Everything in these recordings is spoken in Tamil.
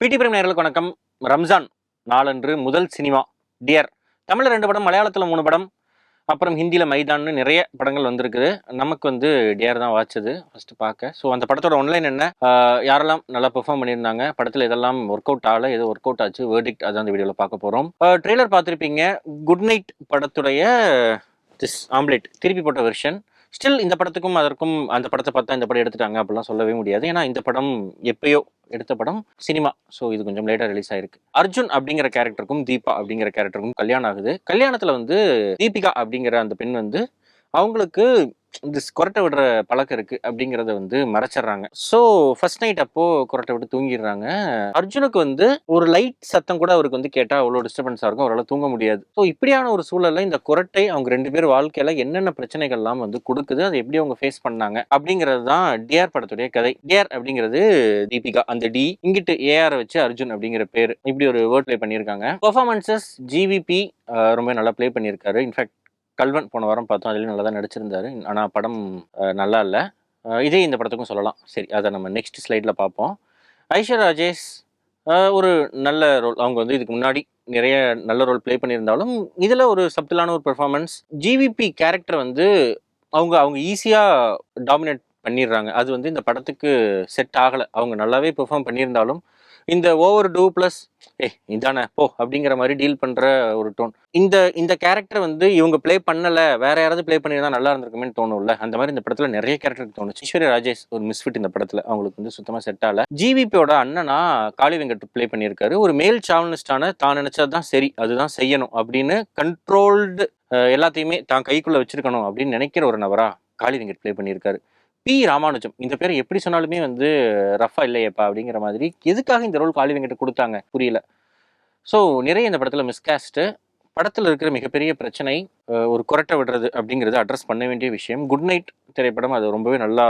பிடி பிரைம் நேயர்களுக்கு வணக்கம். ரம்ஜான் நாளன்று முதல் சினிமா டியர். தமிழ்ல 2 படம், மலையாளத்துல 3 படம், அப்புறம் ஹிந்தியில மைதான்னு நிறைய படங்கள் வந்திருக்குது. நமக்கு வந்து டியர் தான் வாட்சது ஃபர்ஸ்ட் பார்க்க. ஸோ அந்த படத்தோட ஒன்லைன் என்ன, யாரெல்லாம் நல்லா பெர்ஃபார்ம் பண்ணியிருந்தாங்க, படத்தில் எதெல்லாம் ஒர்க் அவுட் ஆகல, எது ஒர்க் அவுட் ஆச்சு, வேர்டிக்ட் அதான் அந்த வீடியோவில் பார்க்க போகிறோம். ட்ரெய்லர் பார்த்துருப்பீங்க. குட் நைட் படத்துடைய திஸ் ஆம்லேட் திருப்பி போட்ட வெர்ஷன். ஸ்டில் இந்த படத்துக்கும் அதற்கும் அந்த படத்தை பார்த்தா இந்த படம் எடுத்துட்டாங்க அப்படிலாம் சொல்லவே முடியாது. ஏன்னா இந்த படம் எப்பயோ எடுத்த படம், சினிமா. ஸோ இது கொஞ்சம் லேட்டாக ரிலீஸ் ஆயிருக்கு. அர்ஜுன் அப்படிங்கிற கேரக்டருக்கும் தீபா அப்படிங்கிற கேரக்டருக்கும் கல்யாணம் ஆகுது. கல்யாணத்தில் வந்து தீபிகா அப்படிங்கிற அந்த பெண் வந்து அவங்களுக்கு இந்த கொரட்டை விடுற பழக்கம் இருக்கு அப்படிங்கிறத வந்து மறைச்சிடுறாங்க. ஸோ ஃபர்ஸ்ட் நைட் அப்போ கொரட்டை விட்டு தூங்கிடுறாங்க. அர்ஜுனுக்கு வந்து ஒரு லைட் சத்தம் கூட அவருக்கு வந்து கேட்டால் அவ்வளோ டிஸ்டர்பன்ஸாக இருக்கும், அவரால் தூங்க முடியாது. ஸோ இப்படியான ஒரு சூழல்ல இந்த கொரட்டை அவங்க 2 பேர் வாழ்க்கையில என்னென்ன பிரச்சனைகள்லாம் வந்து கொடுக்குது, அதை எப்படி அவங்க ஃபேஸ் பண்ணாங்க அப்படிங்கிறது தான் டிஆர் படத்துடைய கதை. டிஆர் அப்படிங்கிறது தீபிகா, அந்த டி இங்கிட்டு ஏஆர் வச்சு அர்ஜுன் அப்படிங்கிற பேர், இப்படி ஒரு வேர்ட் பிளே பண்ணியிருக்காங்க. பெர்ஃபார்மன்சஸ் ஜிவிபி ரொம்ப நல்லா பிளே பண்ணியிருக்காரு. இன்ஃபேக்ட் கல்வன் போன வாரம் பார்த்தோம், அதுலேயும் நல்லா தான் நடிச்சிருந்தாரு. ஆனால் படம் நல்லா இல்லை. இதே இந்த படத்துக்கும் சொல்லலாம். சரி, அதை நம்ம நெக்ஸ்ட் ஸ்லைடில் பார்ப்போம். ஐஸ்வர்யா ராஜேஷ் ஒரு நல்ல ரோல். அவங்க வந்து இதுக்கு முன்னாடி நிறைய நல்ல ரோல் ப்ளே பண்ணியிருந்தாலும் இதில் ஒரு சப்டிலான ஒரு பெர்ஃபார்மன்ஸ். ஜிவிபி கேரக்டர் வந்து அவங்க ஈஸியாக டாமினேட் பண்ணிடுறாங்க. அது வந்து இந்த படத்துக்கு செட் ஆகலை. அவங்க நல்லாவே பெர்ஃபார்ம் பண்ணியிருந்தாலும் இந்த ஓவர் டூ ப்ளஸ் இதானே போ அப்படிங்கிற மாதிரி டீல் பண்ற ஒரு டோன். இந்த கேரக்டர் வந்து இவங்க பிளே பண்ணல, வேற யாராவது பிளே பண்ணியிருந்தா நல்லா இருந்திருக்குமே தோணும்ல. அந்த மாதிரி இந்த படத்துல நிறைய கேரக்டருக்கு தோணுச்சு. ஐஸ்வர்யா ராஜேஷ் ஒரு மிஸ்ஃபிட் இந்த படத்துல, அவங்களுக்கு வந்து சுத்தமா செட் ஆகல. ஜிவிபியோட அண்ணனா காளி வெங்கட் பிளே பண்ணியிருக்காரு. ஒரு மேல் சாவனிஸ்டான தான் நினைச்சதுதான் சரி, அதுதான் செய்யணும் அப்படின்னு கண்ட்ரோல்டு, எல்லாத்தையுமே தான் கைக்குள்ள வச்சிருக்கணும் அப்படின்னு நினைக்கிற ஒரு நபரா காளி வெங்கட் பிளே பண்ணியிருக்காரு. பி ராமானுஜம், இந்த பேரை எப்படி சொன்னாலுமே வந்து ரஃபா இல்லையப்பா அப்படிங்கிற மாதிரி. எதுக்காக இந்த ரோல் காளி வெங்கட் கொடுத்தாங்க புரியல. ஸோ நிறைய இந்த படத்தில் மிஸ்காஸ்ட்டு. படத்தில் இருக்கிற மிகப்பெரிய பிரச்சனை ஒரு கொரட்டை விடுறது அப்படிங்கிறது அட்ரஸ் பண்ண வேண்டிய விஷயம். குட் நைட் திரைப்படம் அது ரொம்பவே நல்லா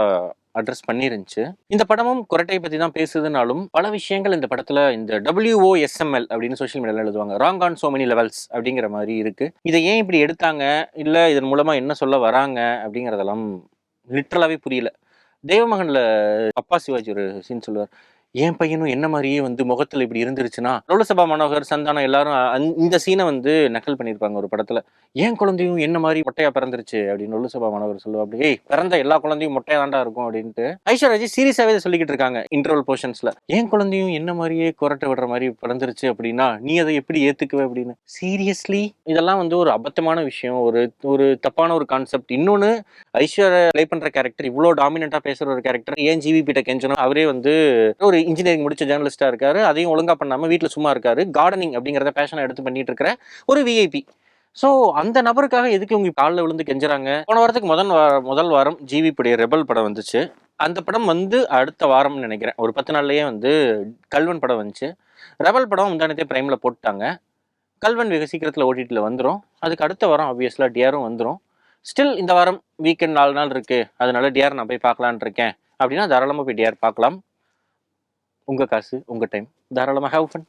அட்ரஸ் பண்ணிருந்துச்சு. இந்த படமும் கொரட்டையை பற்றி தான் பேசுதுனாலும் பல விஷயங்கள் இந்த படத்தில் இந்த WOSML அப்படின்னு சோஷியல் மீடியாவில் எழுதுவாங்க, wrong on so many levels அப்படிங்கிற மாதிரி இருக்கு. இதை ஏன் இப்படி எடுத்தாங்க, இல்லை இதன் மூலமாக என்ன சொல்ல வராங்க அப்படிங்கிறதெல்லாம் லிட்ரலாகவே புரியல. தெய்வமகன்ல அப்பா சிவாஜி ஒரு சீன் சொல்லுவார், என் பையனும் என்ன மாதிரியே வந்து முகத்தில் இப்படி இருந்துருச்சுன்னா. லோலசபா மனோகர், சந்தானம் எல்லாரும் இந்த சீனை வந்து நக்கல் பண்ணியிருப்பாங்க ஒரு படத்தில். ஏன் குழந்தையும் என்ன மாதிரி மொட்டையா பிறந்துருச்சு அப்படின்னு லோலசபா மனோகர் சொல்லுவா. அப்படி பிறந்த எல்லா குழந்தையும் மொட்டையா தாண்டா இருக்கும் அப்படின்ட்டு ஐஸ்வர்யா சீரியஸாவே சொல்லிக்கிட்டு இருக்காங்க இன்டர்வல் போர்ஷன்ஸ்ல. ஏன் குழந்தையும் என்ன மாதிரியே கொரட்டை விடுற மாதிரி பிறந்துருச்சு அப்படின்னா நீ அதை எப்படி ஏத்துக்குவ அப்படின்னு. சீரியஸ்லி இதெல்லாம் வந்து ஒரு அபத்தமான விஷயம், ஒரு தப்பான ஒரு கான்செப்ட். இன்னொன்று, ஐஸ்வர்யா ப்ளே பண்ற கேரக்டர் இவ்வளோ டாமினண்டா பேசுற ஒரு கேரக்டர் ஏன் ஜிவிபிட்ட கெஞ்சணும்? அவரே வந்து ஒரு இன்ஜினியரிங் முடிச்ச ஜேர்னலிஸ்டா இருக்காரு, அதையும் ஒழுங்கா பண்ணாம வீட்டில் சும்மா இருக்காரு, கார்டனிங் அப்படிங்கிறத பேஷனை எடுத்து பண்ணிட்டு இருக்கிற ஒரு விஐபி. ஸோ அந்த நபருக்காக எதுக்கு இவங்க காலில் விழுந்து கெஞ்சுறாங்க? போன வாரத்துக்கு முதல் வாரம் ஜிவிபியுடைய ரெபல் படம் வந்துச்சு. அந்த படம் வந்து அடுத்த வாரம்னு நினைக்கிறேன், ஒரு 10 நாள்லயே வந்து கல்வன் படம் வந்துச்சு. ரெபல் படம் முந்தானத்தே பிரைம்ல போட்டுட்டாங்க. கல்வன் வெகு சீக்கிரத்தில் ஓடிடியில் வந்துடும். அதுக்கு அடுத்த வாரம் ஆப்வியஸ்லாக டிஆரும் வந்துடும். ஸ்டில் இந்த வாரம் வீக்கெண்ட் 4 நாள் இருக்கு, அதனால டிஆர் நான் போய் பார்க்கலான் இருக்கேன் அப்படின்னா தாராளமாக போய் டிஆர் பார்க்கலாம். உங்கள் காசு, உங்கள் டைம், தாராளமாக ஹேவ் ஃபன்.